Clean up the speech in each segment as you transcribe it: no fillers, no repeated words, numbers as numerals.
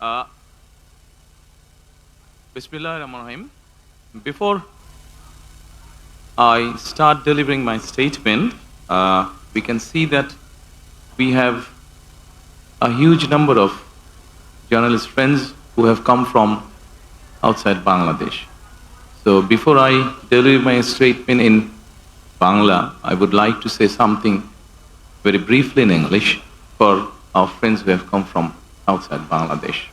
Uh, Bismillahirrahmanirrahim. Before I start delivering my statement, we can see that we have a huge number of journalist friends who have come from outside Bangladesh. So before I deliver my statement in Bangla, I would like to say something very briefly in English for our friends who have come from outside Bangladesh.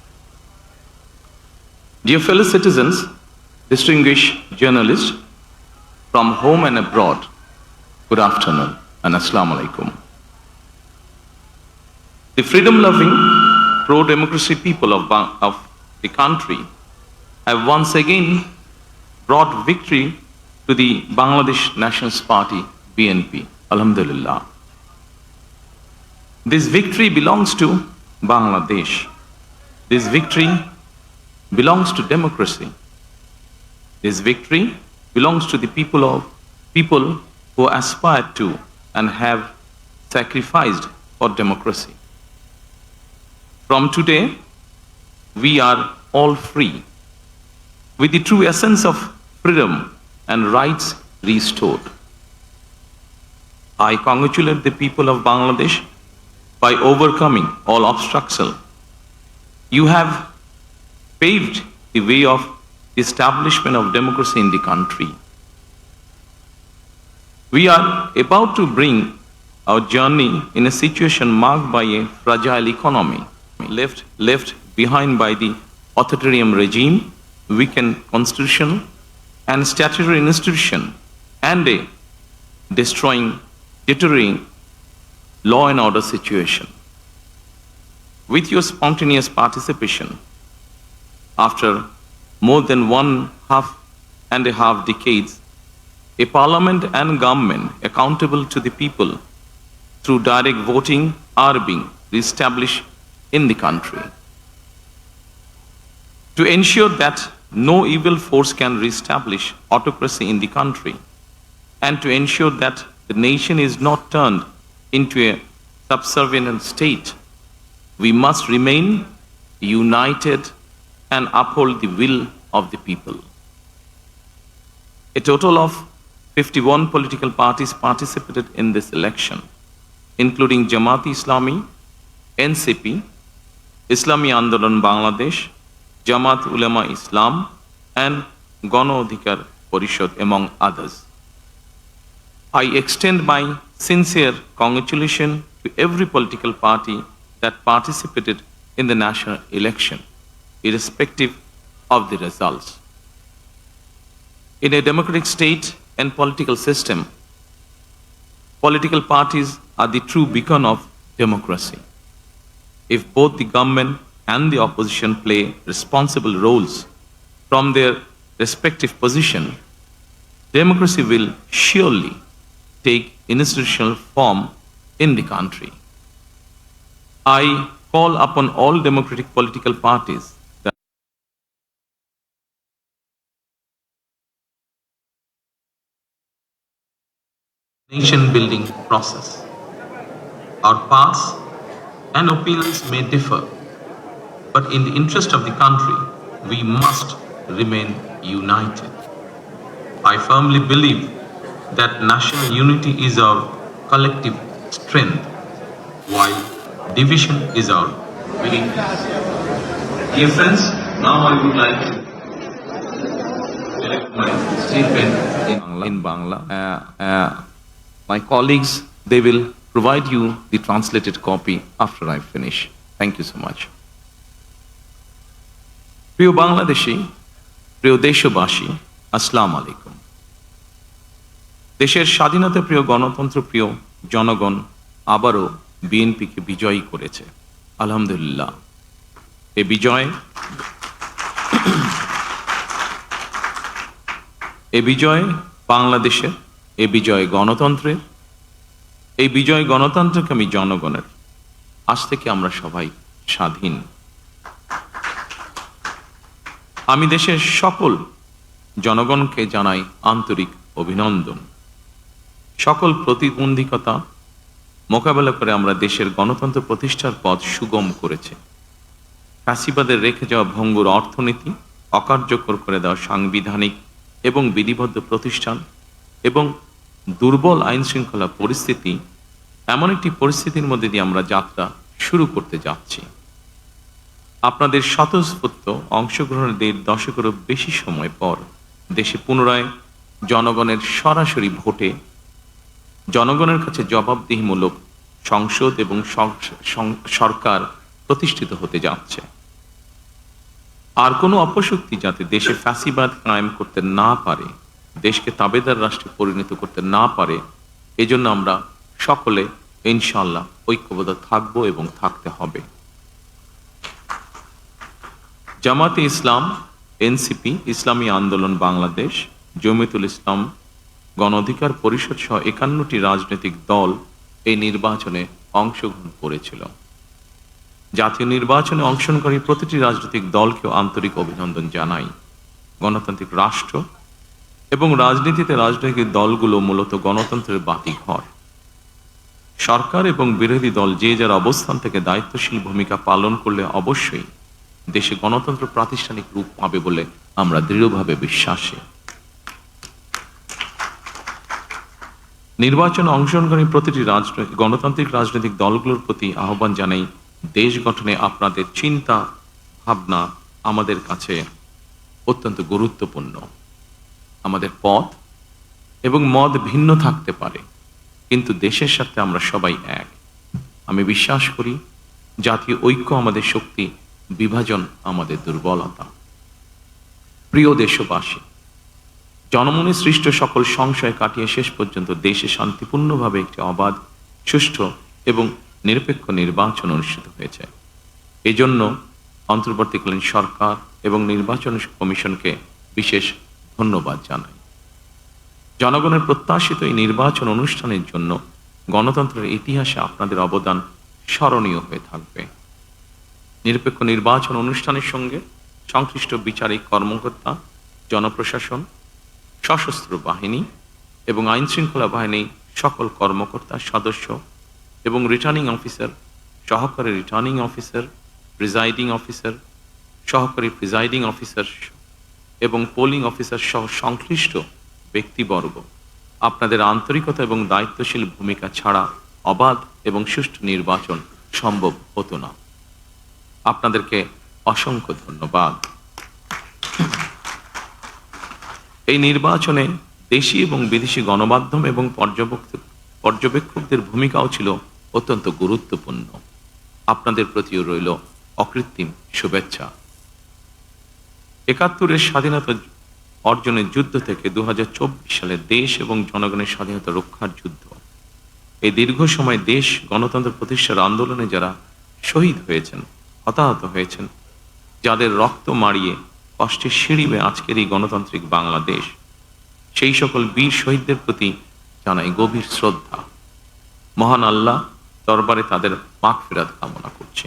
Dear fellow citizens, distinguished journalists from home and abroad, good afternoon and Assalamu alaikum. The freedom-loving, pro-democracy people of the country have once again brought victory to the Bangladesh Nationalist Party, BNP. Alhamdulillah. This victory belongs to Bangladesh. This victory belongs to democracy. This victory belongs to the people who aspire to and have sacrificed for democracy. From today, we are all free, with the true essence of freedom and rights restored. I congratulate the people of Bangladesh by overcoming all obstacles. You have paved the way of the establishment of democracy in the country. We are about to bring our journey in a situation marked by a fragile economy, left behind by the authoritarian regime, weakened constitution and statutory institution, and a deteriorating law and order situation. With your spontaneous participation, after more than 1.5 decades, a parliament and government accountable to the people through direct voting are being reestablished in the country. To ensure that no evil force can reestablish autocracy in the country, and to ensure that the nation is not turned into a subservient state, we must remain united and uphold the will of the people. A total of 51 political parties participated in this election, including Jamaat-e-Islami, NCP, Islami Andolan Bangladesh, Jamaat Ulema Islam, and Gano Adhikar Porishad, among others. I extend my sincere congratulations to every political party that participated in the national election, irrespective of the results. In a democratic state and political system, political parties are the true beacon of democracy. If both the government and the opposition play responsible roles from their respective position, democracy will surely take institutional form in the country. I call upon all democratic political parties that nation-building process. Our paths and opinions may differ, but in the interest of the country, we must remain united. I firmly believe that national unity is our collective strength, while division is our weakness. Dear friends, now I would like to deliver my statement in Bangla. My colleagues, they will provide you the translated copy after I finish. Thank you so much. প্রিয় বাংলাদেশী, প্রিয় দেশবাসী, আসসালামু আলাইকুম। দেশের স্বাধীনতা প্রিয় গণতন্ত্র প্রিয় জনগণ আবারও বিএনপিকে বিজয়ী করেছে। আলহামদুলিল্লাহ। এই বিজয় বাংলাদেশের, এই বিজয় গণতন্ত্রের, এই বিজয় গণতন্ত্রকামী জনগণের। আজ থেকে আমরা সবাই স্বাধীন। আমি দেশের সকল জনগণকে জানাই আন্তরিক অভিনন্দন। সকল প্রতিবন্ধকতা মোকাবেলা করে আমরা দেশের গণতন্ত্র প্রতিষ্ঠার পথ সুগম করেছি। ফ্যাসিবাদের রেখে যাওয়া ভঙ্গুর অর্থনীতি, অকার্যকর করে দেওয়া সাংবিধানিক এবং বিধিবদ্ধ প্রতিষ্ঠান এবং দুর্বল আইন শৃঙ্খলা পরিস্থিতি, এমন একটি পরিস্থিতির মধ্যে দিয়ে আমরা যাত্রা শুরু করতে যাচ্ছি। আপনাদের স্বতঃস্ফূর্ত অংশগ্রহণের 1.5 দশকেরও বেশি সময় পর দেশে পুনরায় জনগণের সরাসরি ভোটে জনগণের কাছে জবাবদিহিমূলক সংসদ এবং সরকার প্রতিষ্ঠিত হতে যাচ্ছে। আর কোনো অপশক্তি যাতে দেশে ফ্যাসিবাদ কায়েম করতে না পারে, দেশকে তাবেদার রাষ্ট্রে পরিণত করতে না পারে, এজন্য আমরা সকলে ইনশাআল্লাহ ঐক্যবদ্ধ থাকব এবং থাকতে হবে। জামাতে ইসলাম, এনসিপি, ইসলামী আন্দোলন বাংলাদেশ, জমিয়তুল ইসলাম, গণ অধিকার পরিষদ সহ 51টি রাজনৈতিক দল এই নির্বাচনে অংশগ্রহণ করেছিল। জাতীয় নির্বাচনে অংশগ্রহণকারী প্রতিটি রাজনৈতিক দলকেও আন্তরিক অভিনন্দন জানাই। গণতান্ত্রিক রাষ্ট্র এবং রাজনীতিতে রাজনৈতিক দলগুলো মূলত গণতন্ত্রের বাতিঘর। সরকার এবং বিরোধী দল যে যার অবস্থান থেকে দায়িত্বশীল ভূমিকা পালন করলে অবশ্যই দেশে গণতন্ত্র প্রাতিষ্ঠানিক রূপ পাবে বলে আমরা দৃঢ়ভাবে বিশ্বাসী। নির্বাচনে অংশগ্রহণকারী প্রতিটি গণতান্ত্রিক রাজনৈতিক দলগুলোর প্রতি আহ্বান জানাই, দেশ গঠনে আপনাদের চিন্তা ভাবনা আমাদের কাছে অত্যন্ত গুরুত্বপূর্ণ। আমাদের পথ এবং মত ভিন্ন থাকতে পারে, কিন্তু দেশের সাথে আমরা সবাই এক। আমি বিশ্বাস করি জাতীয় ঐক্য আমাদের শক্তি, বিভাজন আমাদের দুর্বলতা। প্রিয় দেশবাসী, জনমনে সৃষ্ট সকল সংশয় কাটিয়ে শেষ পর্যন্ত দেশে শান্তিপূর্ণভাবে একটি অবাধ, সুষ্ঠু এবং নিরপেক্ষ নির্বাচন অনুষ্ঠিত হয়েছে। এজন্য অন্তর্বর্তীকালীন সরকার এবং নির্বাচন কমিশনকে বিশেষ ধন্যবাদ জানাই। জনগণের প্রত্যাশিত এই নির্বাচন অনুষ্ঠানের জন্য গণতন্ত্রের ইতিহাসে আপনাদের অবদান স্মরণীয় হয়ে থাকবে। নিরপেক্ষ নির্বাচন অনুষ্ঠানের সঙ্গে সংশ্লিষ্ট বিচারিক কর্মকর্তা, জনপ্রশাসন, সশস্ত্র বাহিনী এবং আইন শৃঙ্খলা বাহিনী সকল কর্মকর্তা, সদস্য এবং রিটার্নিং অফিসার, সহকারী রিটার্নিং অফিসার, প্রিজাইডিং অফিসার, সহকারী প্রিজাইডিং অফিসার এবং পোলিং অফিসার সহ সংশ্লিষ্ট ব্যক্তিবর্গ, আপনাদের আন্তরিকতা এবং দায়িত্বশীল ভূমিকা ছাড়া অবাধ এবং সুষ্ঠু নির্বাচন সম্ভব হতো না। আপনাদেরকে অসংখ্য ধন্যবাদ। এই নির্বাচনে দেশি এবং বিদেশি গণমাধ্যম এবং পর্যবেক্ষকদের ভূমিকাও ছিল অত্যন্ত গুরুত্বপূর্ণ। আপনাদের প্রতিও রইল অকৃত্রিম শুভেচ্ছা। ৭১-এর স্বাধীনতা অর্জনের যুদ্ধ থেকে ২০২৪ সালে দেশ এবং জনগণের স্বাধীনতা রক্ষার যুদ্ধ, এই দীর্ঘ সময় দেশ গণতন্ত্র প্রতিষ্ঠার আন্দোলনে যারা শহীদ হয়েছেন, হতাহত হয়েছেন, যাদের রক্ত মাড়িয়ে কষ্টের সিঁড়ি বেয়ে আজকের এই গণতান্ত্রিক বাংলাদেশ, সেই সকল বীর শহীদদের প্রতি জানাই গভীর শ্রদ্ধা। মহান আল্লাহ দরবারে তাদের মাগফিরাত কামনা করছে।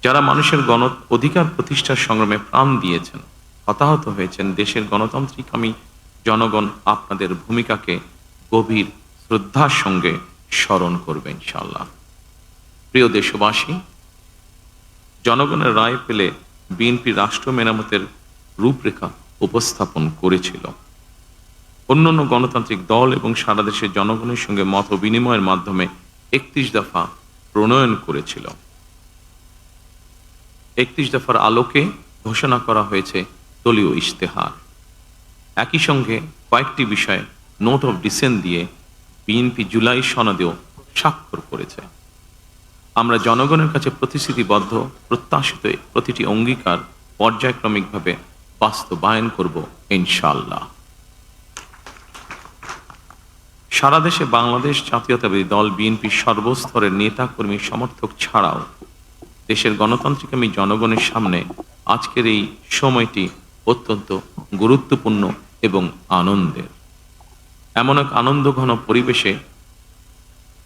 যারা মানুষের অধিকার প্রতিষ্ঠার সংগ্রামে প্রাণ দিয়েছেন, হতাহত হয়েছেন, দেশের গণতান্ত্রিকামী জনগণ আপনাদের ভূমিকাকে গভীর শ্রদ্ধার সঙ্গে স্মরণ করবে ইনশাআল্লাহ। প্রিয় দেশবাসী, জনগণের রায় পেলে বিএনপি রাষ্ট্র মেরামতের রূপরেখা উপস্থাপন করেছিল। অন্যান্য গণতান্ত্রিক দল এবং সারা দেশের জনগণের সঙ্গে মত বিনিময়ের মাধ্যমে ৩১ দফা প্রণয়ন করেছিল। ৩১ দফার আলোকে ঘোষণা করা হয়েছে দলীয় ইশতেহার। একই সঙ্গে কয়েকটি বিষয়ে নোট অফ ডিসেন্ট দিয়ে বিএনপি জুলাই সনদেও স্বাক্ষর করেছে। আমরা জনগণের কাছে প্রতিশ্রুতিবদ্ধ, প্রত্যাশিত প্রতিটি অঙ্গীকার পর্যায়ক্রমিকভাবে বাস্তবায়ন করব ইনশাআল্লাহ। সারা দেশে বাংলাদেশ জাতীয়তাবাদী দল বিএনপি সর্বস্তরের নেতা কর্মী সমর্থক ছাড়াও দেশের গণতান্ত্রিকামী জনগণের সামনে আজকের এই সময়টি অত্যন্ত গুরুত্বপূর্ণ এবং আনন্দের। এমন এক আনন্দঘন পরিবেশে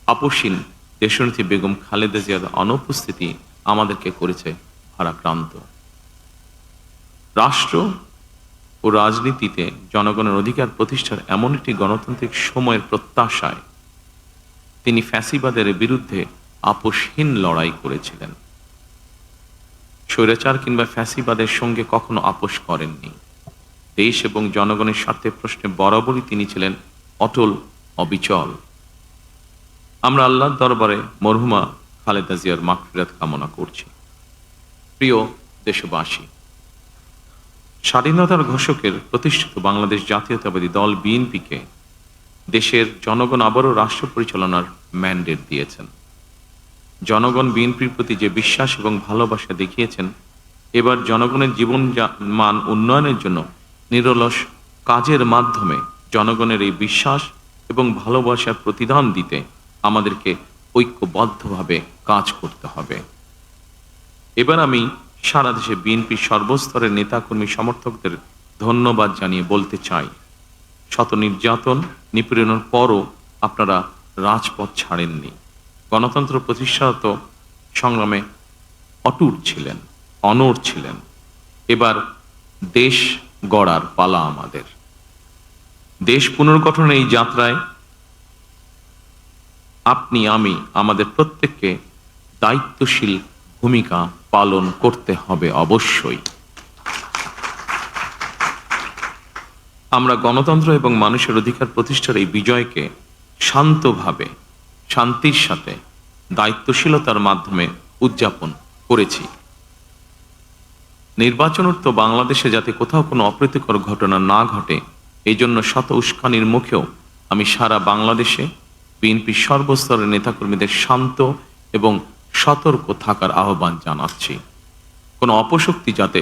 আপসীন দেশনেত্রী বেগম খালেদা জিয়ার অনুপস্থিতি আমাদেরকে করেছে ভারাক্রান্ত। রাষ্ট্র ও রাজনীতিতে জনগণের অধিকার প্রতিষ্ঠার এমন একটি গণতান্ত্রিক সময়ের প্রত্যাশায় তিনি ফ্যাসিবাদের বিরুদ্ধে আপোষহীন লড়াই করেছিলেন। স্বৈরাচার কিংবা ফ্যাসিবাদের সঙ্গে কখনো আপোষ করেননি। দেশ এবং জনগণের স্বার্থের প্রশ্নে বরাবরই তিনি ছিলেন অটল, অবিচল। আমরা আল্লাহর দরবারে মরহুমা খালেদা জিয়ার মাগফিরাত কামনা করছি। প্রিয় দেশবাসী, স্বাধীনতার ঘোষকের প্রতিষ্ঠিত বাংলাদেশ জাতীয়তাবাদী দল বিএনপিকে দেশের জনগণ আবারও রাষ্ট্র পরিচালনার ম্যান্ডেট দিয়েছেন। জনগণ বিএনপির প্রতি যে বিশ্বাস এবং ভালোবাসা দেখিয়েছেন, এবার জনগণের জীবন মান উন্নয়নের জন্য নিরলস কাজের মাধ্যমে জনগণের এই বিশ্বাস এবং ভালোবাসার প্রতিদান দিতে আমাদেরকে ঐক্যবদ্ধভাবে কাজ করতে হবে। এবার আমি সারা দেশে বিএনপির সর্বস্তরের নেতাকর্মী সমর্থকদের ধন্যবাদ জানিয়ে বলতে চাই, শত নির্যাতন নিপীড়নের পরও আপনারা রাজপথ ছাড়েননি। গণতন্ত্র প্রতিষ্ঠাত সংগ্রামে অটুট ছিলেন, অনড় ছিলেন। এবার দেশ গড়ার পালা আমাদের। দেশ পুনর্গঠনের এই যাত্রায় আপনি, আমি, আমাদের প্রত্যেককে দায়িত্বশীল ভূমিকা পালন করতে হবে অবশ্যই। আমরা গণতন্ত্র এবং মানুষের অধিকার প্রতিষ্ঠার এই বিজয়কে শান্তভাবে, শান্তির সাথে, দায়িত্বশীলতার মাধ্যমে উদযাপন করেছি। নির্বাচনোত্তর বাংলাদেশে যাতে কোথাও কোনো অপ্রীতিকর ঘটনা না ঘটে, এই জন্য শত উস্কানির মুখেও আমি সারা বাংলাদেশে বিএনপির সর্বস্তরের নেতাকর্মীদের শান্ত এবং সতর্ক থাকার আহ্বান জানাচ্ছি। কোনো অপশক্তি যাতে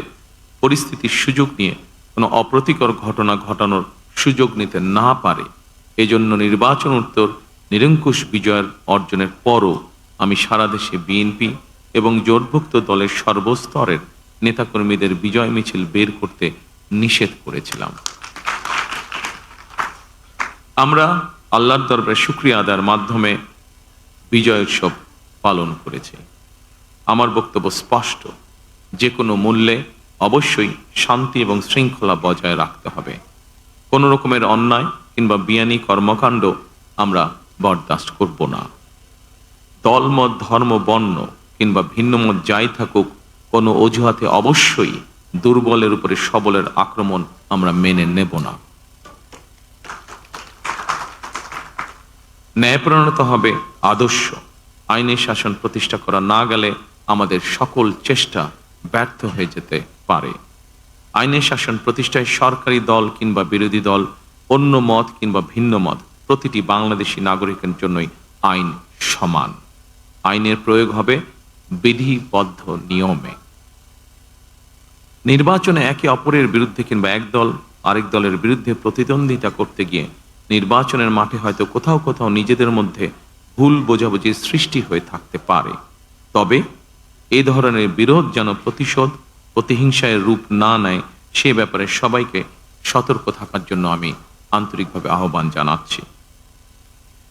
পরিস্থিতির সুযোগ নিয়ে কোনো অপ্রীতিকর ঘটনা ঘটানোর সুযোগ নিতে না পারে, এজন্য নির্বাচনোত্তর নিরঙ্কুশ বিজয়ের অর্জনের পরও আমি সারা দেশে বিএনপি এবং জোটভুক্ত দলের সর্বস্তরের নেতাকর্মীদের বিজয় মিছিল বের করতে নিষেধ করেছিলাম। আমরা আল্লাহর দরবারে শুকরিয়া আদায়ের মাধ্যমে বিজয় উৎসব পালন করেছি। আমার বক্তব্য স্পষ্ট, যে কোনো মূল্যে অবশ্যই শান্তি এবং শৃঙ্খলা বজায় রাখতে হবে। কোনো রকমের অন্যায় কিংবা বিয়ানি কর্মকাণ্ড আমরা বরদাস্ত করব না। দলমত, ধর্ম, বর্ণ কিংবা ভিন্নমত যাই থাকুক, কোনো অজুহাতে অবশ্যই দুর্বলের উপরে সবলের আক্রমণ আমরা মেনে নেব না। ন্যায়পরায়ণতা হবে আদর্শ। আইনের শাসন প্রতিষ্ঠা করা না গেলে আমাদের সকল চেষ্টা ব্যর্থ হয়ে যেতে পারে। আইনের শাসন প্রতিষ্ঠায় সরকারি দল কিংবা বিরোধী দল, অন্য মত কিংবা ভিন্ন মত, প্রতিটি বাংলাদেশী নাগরিকের জন্যই আইন সমান। আইনের প্রয়োগ হবে বিধিবদ্ধ নিয়মে। নির্বাচনে একে অপরের বিরুদ্ধে কিংবা এক দল আরেক দলের বিরুদ্ধে প্রতিদ্বন্দ্বিতা করতে গিয়ে নির্বাচনের মাঠে হয়তো কোথাও কোথাও নিজেদের মধ্যে ভুল বোঝাবুঝির সৃষ্টি হয়ে থাকতে পারে। তবে এ ধরনের বিরোধ যেন প্রতিশোধ, প্রতিহিংসায় রূপ না নেয়, সে ব্যাপারে সবাইকে সতর্ক থাকার জন্য আমি আন্তরিকভাবে আহ্বান জানাচ্ছি।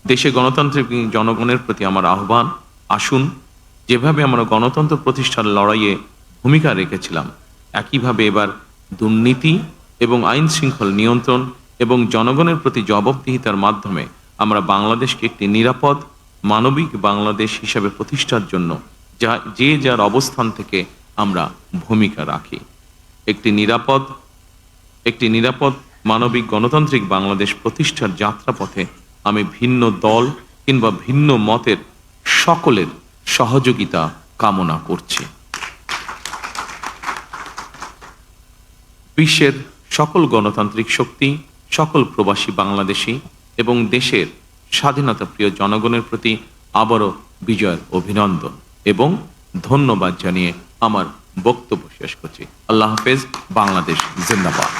দেশে গণতান্ত্রিক জনগণের প্রতি আমার আহ্বান, আসুন যেভাবে আমরা গণতন্ত্র প্রতিষ্ঠার লড়াইয়ে ভূমিকা রেখেছিলাম, একইভাবে এবার দুর্নীতি এবং আইন শৃঙ্খল নিয়ন্ত্রণ এবং জনগণের প্রতি জবাবদিহিতার মাধ্যমে আমরা বাংলাদেশকে একটি নিরাপদ, মানবিক বাংলাদেশ হিসাবে প্রতিষ্ঠার জন্য যে যার অবস্থান থেকে আমরা ভূমিকা রাখি। একটি নিরাপদ মানবিক গণতান্ত্রিক বাংলাদেশ প্রতিষ্ঠার যাত্রাপথে আমি ভিন্ন দল কিংবা ভিন্ন মতের সকলের সহযোগিতা কামনা করছি। বিশ্বের সকল গণতান্ত্রিক শক্তি, সকল প্রবাসী বাংলাদেশী এবং দেশের স্বাধীনতা প্রিয় জনগণের প্রতি আবারও বিজয়ের অভিনন্দন এবং ধন্যবাদ জানিয়ে আমার বক্তব্য শেষ করছি। আল্লাহ হাফেজ। বাংলাদেশ জিন্দাবাদ।